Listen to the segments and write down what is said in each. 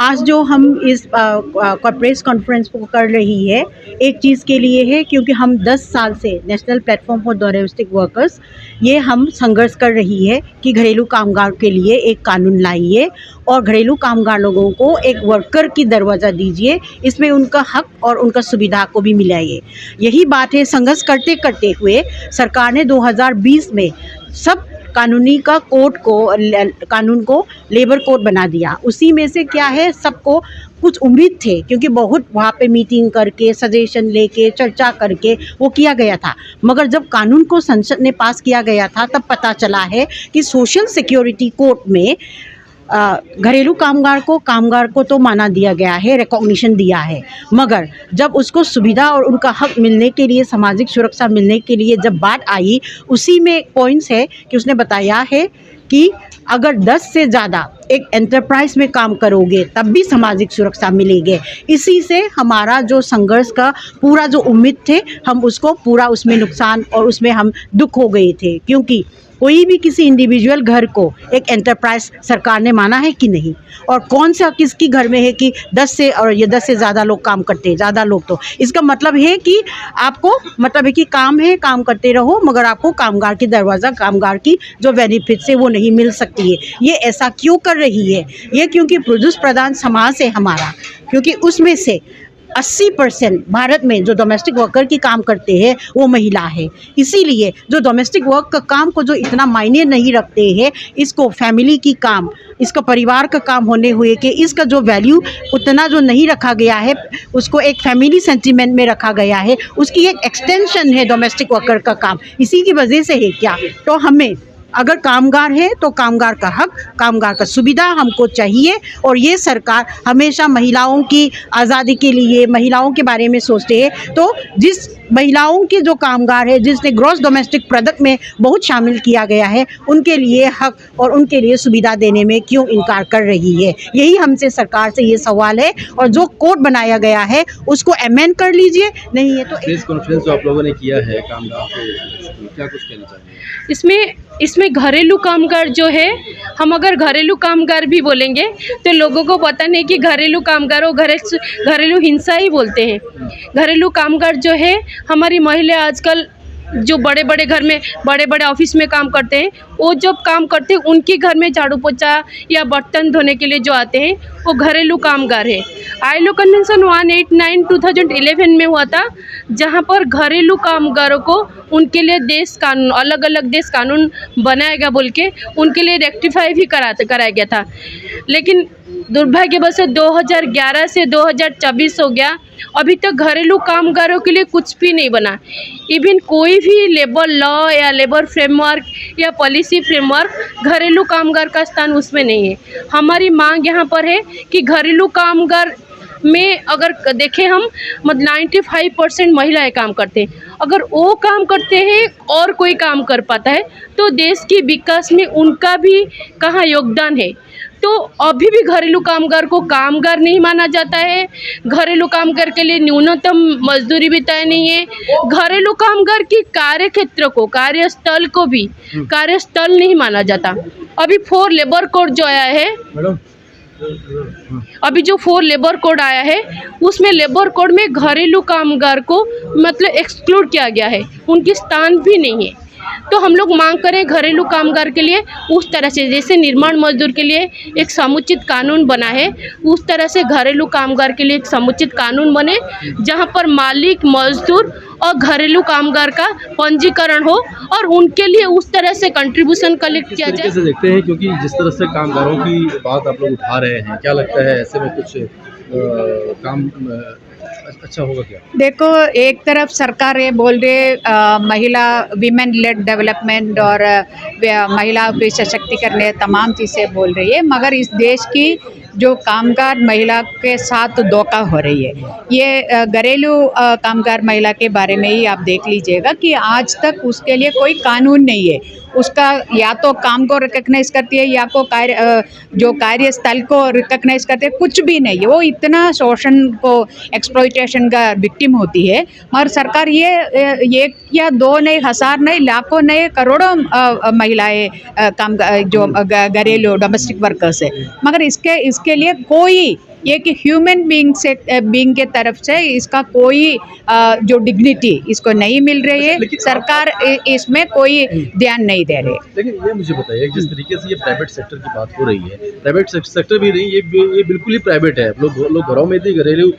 आज जो हम इस प्रेस कॉन्फ्रेंस को कर रही है, एक चीज़ के लिए है क्योंकि हम 10 साल से national platform for domestic workers ये हम संघर्ष कर रही है कि घरेलू कामगार के लिए एक कानून लाइए और घरेलू कामगार लोगों को एक वर्कर की दरवाज़ा दीजिए, इसमें उनका हक और उनका सुविधा को भी मिलाइए। यही बात है, संघर्ष करते करते हुए सरकार ने 2020 में सब कानूनी का कानून को लेबर कोड बना दिया। उसी में से क्या है, सबको कुछ उम्मीद थे क्योंकि बहुत वहाँ पे मीटिंग करके सजेशन लेके चर्चा करके वो किया गया था, मगर जब कानून को संसद ने पास किया गया था तब पता चला है कि सोशल सिक्योरिटी कोड में घरेलू कामगार को तो माना दिया गया है, रिकॉग्निशन दिया है, मगर जब उसको सुविधा और उनका हक मिलने के लिए, सामाजिक सुरक्षा मिलने के लिए जब बात आई, उसी में पॉइंट्स है कि उसने बताया है कि अगर 10 से ज़्यादा एक एंटरप्राइज में काम करोगे तब भी सामाजिक सुरक्षा मिलेगी। इसी से हमारा जो संघर्ष का पूरा जो उम्मीद थे, हम उसको पूरा उसमें नुकसान और उसमें हम दुख हो गए थे, क्योंकि कोई भी किसी इंडिविजुअल घर को एक एंटरप्राइज सरकार ने माना है कि नहीं, और कौन सा किसकी घर में है कि 10 से ज़्यादा लोग काम करते हैं। ज़्यादा लोग तो इसका मतलब है कि आपको मतलब है कि काम है, काम करते रहो, मगर आपको कामगार की दरवाज़ा, कामगार की जो बेनिफिट्स है वो नहीं मिल सकती है। ये ऐसा क्यों कर रही है? ये क्योंकि पुरुष प्रधान समाज है हमारा, क्योंकि उसमें से 80% भारत में जो डोमेस्टिक वर्कर की काम करते हैं वो महिला है। इसीलिए जो डोमेस्टिक वर्क का काम को जो इतना मायने नहीं रखते हैं, इसको फैमिली की काम, इसका परिवार का काम होने हुए कि इसका जो वैल्यू उतना जो नहीं रखा गया है, उसको एक फैमिली सेंटिमेंट में रखा गया है, उसकी एक एक्सटेंशन है डोमेस्टिक वर्कर का काम। इसी की वजह से है क्या, तो हमें अगर कामगार है तो कामगार का हक, कामगार का सुविधा हमको चाहिए। और ये सरकार हमेशा महिलाओं की आज़ादी के लिए, महिलाओं के बारे में सोचते हैं, तो जिस महिलाओं के जो कामगार है, जिसने ग्रॉस डोमेस्टिक प्रोडक्ट में बहुत शामिल किया गया है, उनके लिए हक और उनके लिए सुविधा देने में क्यों इनकार कर रही है? यही हमसे सरकार से ये सवाल है। और जो कोड बनाया गया है उसको अमेंड कर लीजिए, नहीं है तो प्रेस कॉन्फ्रेंस जो आप लोगों ने किया है कामगार को, क्या कुछ कहना चाहिए? इसमें घरेलू कामगार जो है, हम अगर घरेलू कामगार भी बोलेंगे तो लोगों को पता नहीं कि घरेलू कामगारों घरेलू हिंसा ही बोलते हैं। घरेलू कामगार जो है, हमारी महिला आजकल जो बड़े बड़े घर में, बड़े बड़े ऑफिस में काम करते हैं, वो जब काम करते हैं उनके घर में झाड़ू पोछा या बर्तन धोने के लिए जो आते हैं वो घरेलू कामगार है। ILO कन्वेंशन 189 2011 में हुआ था, जहाँ पर घरेलू कामगारों को उनके लिए देश कानून, अलग अलग देश कानून बनाएगा बोल के उनके लिए रेक्टिफाई भी कराया गया था। लेकिन दुर्भाग्यवश 2011 से 2024 हो गया, अभी तक घरेलू कामगारों के लिए कुछ भी नहीं बना। इवन कोई भी लेबर लॉ या लेबर फ्रेमवर्क या पॉलिसी फ्रेमवर्क घरेलू कामगार का स्थान उसमें नहीं है। हमारी मांग यहाँ पर है कि घरेलू कामगार में अगर देखें हम, मतलब 95% महिलाएं काम करते हैं। अगर वो काम करते हैं और कोई काम कर पाता है तो देश के विकास में उनका भी कहाँ योगदान है? तो अभी भी घरेलू कामगार को कामगार नहीं माना जाता है। घरेलू कामगार के लिए न्यूनतम मजदूरी भी तय नहीं है। घरेलू कामगार की कार्य क्षेत्र को, कार्यस्थल को भी कार्यस्थल नहीं माना जाता। अभी 4 लेबर कोड जो आया है, अभी जो 4 लेबर कोड आया है, उसमें लेबर कोड में घरेलू कामगार को मतलब एक्सक्लूड किया गया है, उनकी स्थान भी नहीं है। तो हम लोग मांग करें घरेलू कामगार के लिए उस तरह से, जैसे निर्माण मजदूर के लिए एक समुचित कानून बना है, उस तरह से घरेलू कामगार के लिए एक समुचित कानून बने, जहां पर मालिक, मजदूर और घरेलू कामगार का पंजीकरण हो और उनके लिए उस तरह से कंट्रीब्यूशन कलेक्ट किया जाए। कैसे देखते हैं, क्योंकि जिस तरह से कामगारों की बात आप लोग उठा रहे हैं, क्या लगता है ऐसे में कुछ काम अच्छा होगा क्या? देखो, एक तरफ सरकार ये बोल रही महिला वीमेन लेड डेवलपमेंट और महिला पे सशक्तिकरण तमाम चीज़ें बोल रही है, मगर इस देश की जो कामगार महिला के साथ धोखा हो रही है। ये घरेलू कामगार महिला के बारे में ही आप देख लीजिएगा कि आज तक उसके लिए कोई कानून नहीं है। उसका या तो काम को रिकग्नाइज करती है या को जो कार्यस्थल को रिकग्नाइज करती है, कुछ भी नहीं है। वो इतना शोषण को, एक्सप्लॉइटेशन का विक्टिम होती है। मगर सरकार ये 1 या 2 नहीं, 1000 नहीं, लाखों नहीं, करोड़ों महिलाएं काम जो घरेलू डोमेस्टिक वर्कर्स है, मगर इसके लिए कोई ये कि ह्यूमन बीइंग के तरफ से इसका कोई जो डिग्निटी इसको नहीं मिल रही है। लेकिन सरकार इसमें कोई ध्यान नहीं दे रही। लेकिन ये मुझे बताइए, जिस तरीके से ये प्राइवेट सेक्टर की बात हो रही है, प्राइवेट सेक्टर भी नहीं, ये बिल्कुल ही प्राइवेट है। लोग घरों में इतने घरेलू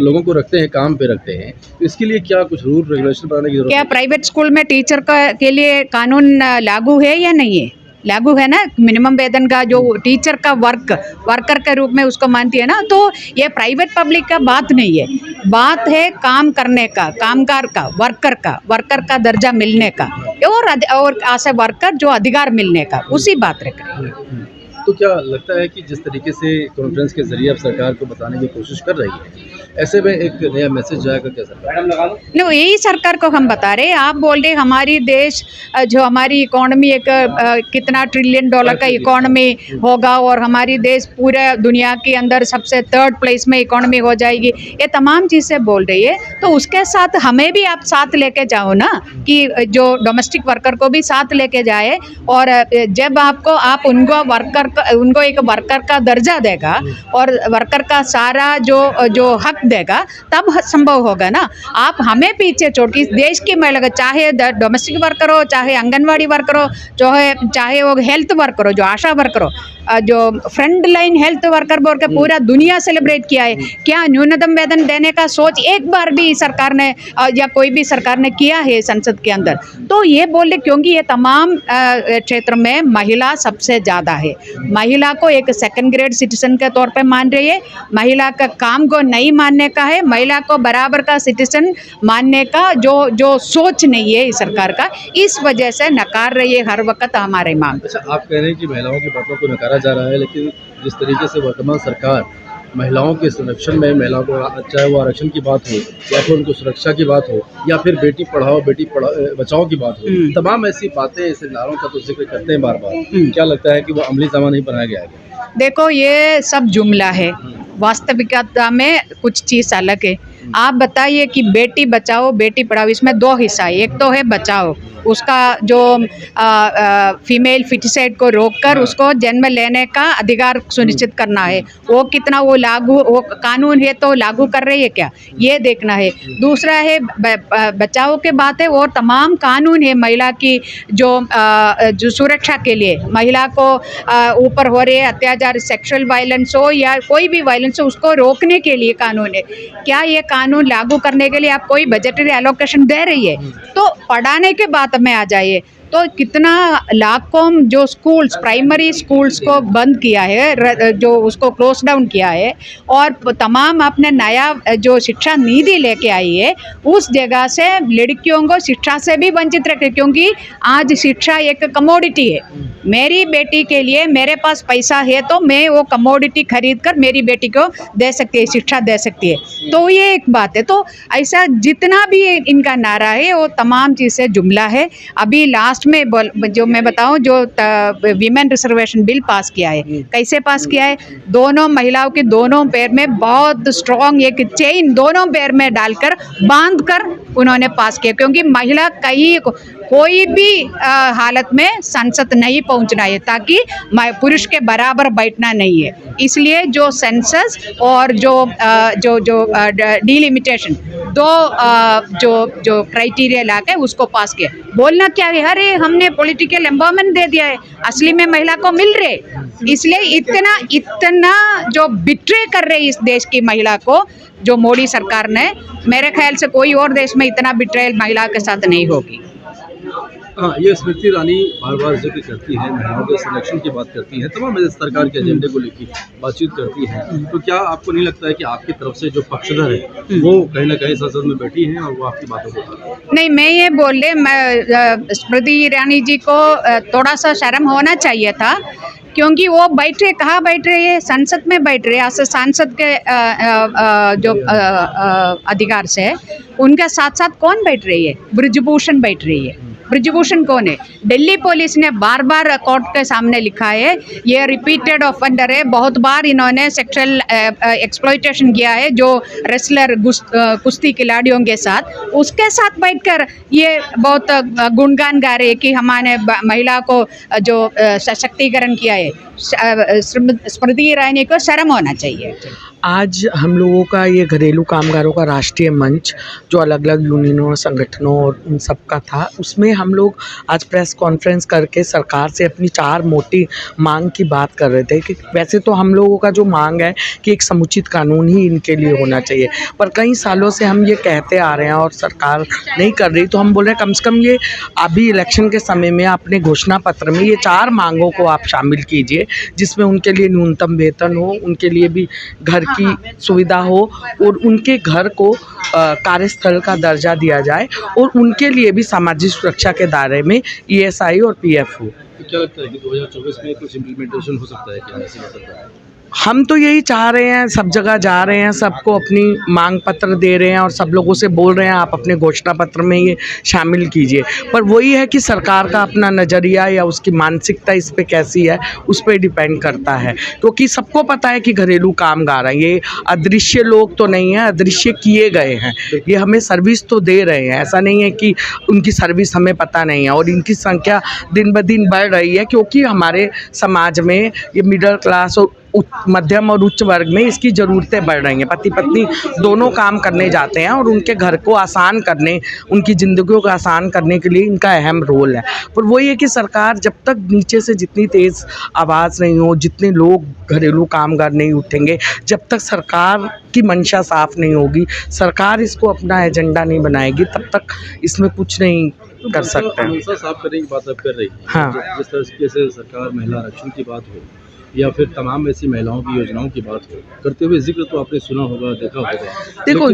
लोगों को रखते हैं, काम पे रखते हैं, तो इसके लिए क्या कुछ रूल रेगुलेशन बनाने की जरूरत क्या है? प्राइवेट स्कूल में टीचर के लिए कानून लागू है या नहीं है? लागू है ना। मिनिमम वेतन का जो टीचर का वर्कर के रूप में उसको मानती है ना। तो ये प्राइवेट पब्लिक का बात नहीं है, बात है काम करने का, कामगार का, वर्कर का दर्जा मिलने का और ऐसे वर्कर जो अधिकार मिलने का, उसी बात रख रही है। तो क्या लगता है कि जिस तरीके से कॉन्फ्रेंस के जरिए अब सरकार को बताने की कोशिश कर रही है, ऐसे में एक नया मैसेज जाएगा क्या सरकार? नो, यही सरकार को हम बता रहे हैं। आप बोल रहे हमारी देश जो हमारी इकोनॉमी एक कितना ट्रिलियन डॉलर का इकोनॉमी होगा और हमारी देश पूरे दुनिया के अंदर सबसे 3rd प्लेस में इकोनॉमी हो जाएगी, ये तमाम चीज़ें बोल रही है। तो उसके साथ हमें भी आप साथ लेके जाओ ना, कि जो डोमेस्टिक वर्कर को भी साथ लेके जाए। और जब आप उनको एक वर्कर का दर्जा देगा और वर्कर का सारा जो हक देगा, तब संभव होगा ना। आप हमें पीछे छोड़ के इस देश की महिला, चाहे डोमेस्टिक वर्कर हो, चाहे आंगनवाड़ी वर्कर हो, चाहे वो हेल्थ वर्कर हो, जो आशा वर्कर हो, जो फ्रंट लाइन हेल्थ वर्कर बोल के पूरा दुनिया सेलिब्रेट किया है। क्या न्यूनतम वेतन देने का सोच एक बार भी सरकार ने या कोई भी सरकार ने किया है संसद के अंदर? तो ये बोले क्योंकि ये तमाम क्षेत्र में महिला सबसे ज़्यादा है। महिला को एक 2nd ग्रेड सिटीजन के तौर पे मान रही है, महिला का काम को नहीं मानने का है, महिला को बराबर का सिटीजन मानने का जो सोच नहीं है इस सरकार का, इस वजह से नकार रही है हर वक्त हमारे मांग। अच्छा, आप कह रहे हैं कि महिलाओं की बातों को नकारा जा रहा है, लेकिन जिस तरीके से वर्तमान सरकार महिलाओं के संरक्षण में, महिलाओं को चाहे वो आरक्षण की बात हो या फिर उनको सुरक्षा की बात हो या फिर बेटी पढ़ाओ बेटी बचाओ की बात हो, तमाम ऐसी बातें, ऐसे नारों का तो जिक्र करते हैं बार बार, क्या लगता है कि वो अमली जामा नहीं बनाया गया है? देखो, ये सब जुमला है, वास्तविकता में कुछ चीज़ अलग है। आप बताइए कि बेटी बचाओ बेटी पढ़ाओ, इसमें 2 हिस्सा है। एक तो है बचाओ, उसका जो फीमेल फिटिसाइड को रोककर उसको जन्म लेने का अधिकार सुनिश्चित करना है। वो कितना वो कानून है तो लागू कर रही है क्या, ये देखना है। दूसरा है बचाओ के बात है, वो तमाम कानून है महिला की जो सुरक्षा के लिए, महिला को ऊपर हो रहे अत्याचार, सेक्सुअल वायलेंस हो या कोई भी वायलेंस हो, उसको रोकने के लिए कानून है। क्या ये कानून लागू करने के लिए आप कोई बजटरी एलोकेशन दे रही है? तो पढ़ाने के बात में आ जाइए तो कितना लाखों जो स्कूल्स, प्राइमरी स्कूल्स को बंद किया है, जो उसको क्लोज डाउन किया है और तमाम अपने नया जो शिक्षा नीति लेके आई है, उस जगह से लड़कियों को शिक्षा से भी वंचित रखे, क्योंकि आज शिक्षा एक कमोडिटी है। मेरी बेटी के लिए मेरे पास पैसा है तो मैं वो कमोडिटी खरीद कर मेरी बेटी को दे सकती है, शिक्षा दे सकती है। तो ये एक बात है। तो ऐसा जितना भी इनका नारा है वो तमाम चीज़ें जुमला है। अभी लास्ट में जो मैं बताऊं, जो विमेन रिजर्वेशन बिल पास किया है, कैसे पास किया है? दोनों महिलाओं के दोनों पैर में बहुत स्ट्रॉन्ग एक चेन दोनों पैर में डालकर बांध कर उन्होंने पास किया, क्योंकि महिला कहीं कोई भी हालत में संसद नहीं पहुंचना है, ताकि पुरुष के बराबर बैठना नहीं है। इसलिए जो सेंसस और जो डिलिमिटेशन जो क्राइटेरिया लाके उसको पास किया। बोलना क्या है, अरे हमने पॉलिटिकल एम्पावरमेंट दे दिया है, असली में महिला को मिल रहे। इसलिए इतना जो बिट्रे कर रहे इस देश की महिला को जो मोदी सरकार ने, मेरे ख्याल से कोई और देश में इतना बिट्रेयल महिला के साथ नहीं होगी। हाँ, ये स्मृति ईरानी बार बार जिक्र करती है, महिलाओं के संरक्षण की बात करती है, तमाम सरकार के एजेंडे को लेकर बातचीत करती है। तो क्या आपको नहीं लगता है कि आपकी तरफ से जो पक्षधर है वो कहीं ना कहीं संसद में बैठी हैं और वो आपकी बातों को उठा रही है? नहीं, मैं ये बोल रहे, मैं स्मृति ईरानी जी को थोड़ा सा शर्म होना चाहिए था, क्योंकि वो बैठ रहे, कहाँ बैठ रहे हैं? संसद में बैठ रहे हैं। सांसद के जो अधिकार से उनके साथ साथ कौन बैठ रही है? ब्रिजभूषण बैठ रही है। ब्रिजभूषण कौन है? दिल्ली पुलिस ने बार बार कोर्ट के सामने लिखा है, ये रिपीटेड ऑफेंडर है, बहुत बार इन्होंने सेक्सुअल एक्सप्लॉइटेशन किया है जो रेसलर कुश्ती खिलाड़ियों के साथ। उसके साथ बैठकर ये बहुत गुणगान गा रहे हैं कि हमारे महिला को जो सशक्तिकरण किया है। स्मृति ईरानी को शर्म होना चाहिए। आज हम लोगों का ये घरेलू कामगारों का राष्ट्रीय मंच जो अलग अलग यूनियनों संगठनों और उन सब का था, उसमें हम लोग आज प्रेस कॉन्फ्रेंस करके सरकार से अपनी 4 मोटी मांग की बात कर रहे थे कि वैसे तो हम लोगों का जो मांग है कि एक समुचित कानून ही इनके लिए होना चाहिए, पर कई सालों से हम ये कहते आ रहे हैं और सरकार नहीं कर रही, तो हम बोल रहे हैं कम से कम ये अभी इलेक्शन के समय में अपने घोषणा पत्र में ये 4 मांगों को आप शामिल कीजिए, जिसमें उनके लिए न्यूनतम वेतन हो, उनके लिए भी घर की सुविधा हो और उनके घर को कार्यस्थल का दर्जा दिया जाए और उनके लिए भी सामाजिक सुरक्षा के दायरे में ईएसआई और पीएफ हो। तो क्या लगता है कि 2024 में कुछ इम्प्लीमेंटेशन हो सकता है क्या ऐसी सरकार? हम तो यही चाह रहे हैं, सब जगह जा रहे हैं, सबको अपनी मांग पत्र दे रहे हैं और सब लोगों से बोल रहे हैं आप अपने घोषणा पत्र में ये शामिल कीजिए, पर वही है कि सरकार का अपना नज़रिया या उसकी मानसिकता इस पे कैसी है उस पर डिपेंड करता है, क्योंकि सबको पता है कि घरेलू कामगार हैं, ये अदृश्य लोग तो नहीं हैं, अदृश्य किए गए हैं, ये हमें सर्विस तो दे रहे हैं, ऐसा नहीं है कि उनकी सर्विस हमें पता नहीं है, और इनकी संख्या दिन ब दिन बढ़ रही है क्योंकि हमारे समाज में ये मिडिल क्लास और मध्यम और उच्च वर्ग में इसकी ज़रूरतें बढ़ रही हैं। पति पत्नी दोनों काम करने जाते हैं और उनके घर को आसान करने, उनकी ज़िंदगियों को आसान करने के लिए इनका अहम रोल है। पर वही है कि सरकार जब तक नीचे से जितनी तेज़ आवाज़ नहीं हो, जितने लोग घरेलू कामगार नहीं उठेंगे, जब तक सरकार की मंशा साफ नहीं होगी, सरकार इसको अपना एजेंडा नहीं बनाएगी, तब तक इसमें कुछ नहीं कर सकते हैं। मंशा साफ करने की बात आप कर रही हैं। हाँ। जिस तरीके से सरकार महिला आरक्षण की बात हो या फिर तमाम ऐसी महिलाओं की योजनाओं की बात हो करते हुए जिक्र तो आपने सुना होगा, देखा होगा। देखो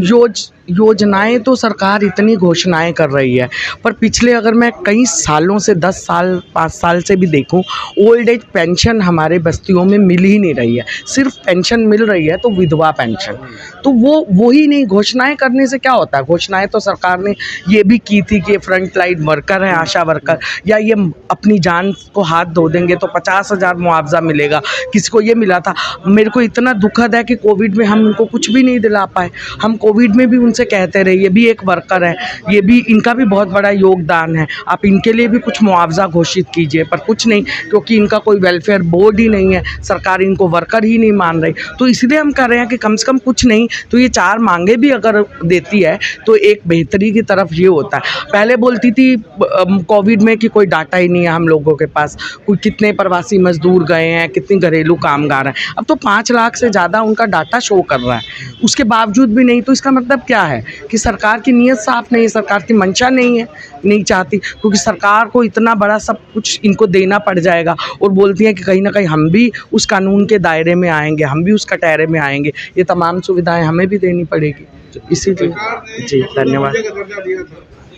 योजनाएं तो सरकार इतनी घोषणाएं कर रही है, पर पिछले अगर मैं कई सालों से 10 साल 5 साल से भी देखूं, ओल्ड एज पेंशन हमारे बस्तियों में मिल ही नहीं रही है। सिर्फ पेंशन मिल रही है तो विधवा पेंशन, तो वो ही नहीं। घोषणाएं करने से क्या होता है? घोषणाएं तो सरकार ने ये भी की थी कि ये फ्रंट लाइन वर्कर है, आशा वर्कर, या ये अपनी जान को हाथ धो देंगे तो 50,000 मुआवजा मिलेगा। किसी को ये मिला था। मेरे को इतना दुखद है कि कोविड में हम उनको कुछ भी नहीं दिला पाए। हम कोविड में भी उनसे कहते रहे ये भी एक वर्कर है, ये भी, इनका भी बहुत बड़ा योगदान है, आप इनके लिए भी कुछ मुआवजा घोषित कीजिए, पर कुछ नहीं, क्योंकि इनका कोई वेलफेयर बोर्ड ही नहीं है, सरकार इनको वर्कर ही नहीं मान रही। तो इसलिए हम कह रहे हैं कि कम से कम कुछ नहीं तो ये 4 मांगे भी अगर देती है तो एक बेहतरी की तरफ ये होता है। पहले बोलती थी कोविड में कि कोई डाटा ही नहीं है हम लोगों के पास, कोई कितने प्रवासी मजदूर गए हैं, कितने घरेलू कामगार हैं। अब तो 5 लाख से ज़्यादा उनका डाटा शो कर रहा है, उसके बावजूद भी नहीं। तो इसका मतलब क्या है कि सरकार की नीयत साफ नहीं है, सरकार की मंशा नहीं है, नहीं चाहती, क्योंकि सरकार को इतना बड़ा सब कुछ इनको देना पड़ जाएगा और बोलती है कि कहीं ना कहीं हम भी उस कानून के दायरे में आएंगे, हम भी उस कटहरे में आएंगे, ये तमाम सुविधाएं हमें भी देनी पड़ेगी। इसीलिए जी धन्यवाद।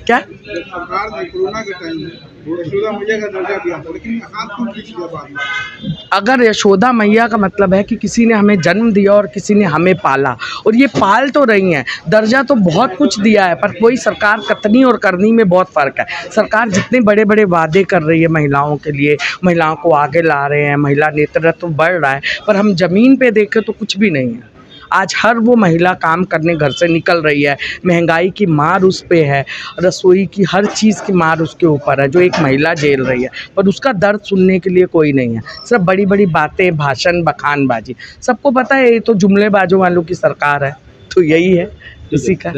क्या सरकार ने कोरोना के टाइम में यशोदा मैया का दर्जा दिया था, लेकिन हाथ क्यों खींच लिया बाद में? अगर यशोदा मैया का मतलब है कि किसी ने हमें जन्म दिया और किसी ने हमें पाला, और ये पाल तो रही हैं, दर्जा तो बहुत कुछ दिया है, पर कोई सरकार कतनी और करनी में बहुत फ़र्क है। सरकार जितने बड़े बड़े वादे कर रही है महिलाओं के लिए, महिलाओं को आगे ला रहे हैं, महिला नेतृत्व बढ़ रहा है, पर हम ज़मीन पे देखें तो कुछ भी नहीं है। आज हर वो महिला काम करने घर से निकल रही है, महंगाई की मार उस पे है, रसोई की हर चीज़ की मार उसके ऊपर है जो एक महिला झेल रही है, पर उसका दर्द सुनने के लिए कोई नहीं है। सिर्फ बड़ी बड़ी बातें, भाषण, बखानबाजी। सबको पता है ये तो जुमलेबाजों वालों की सरकार है, तो यही है इसी का।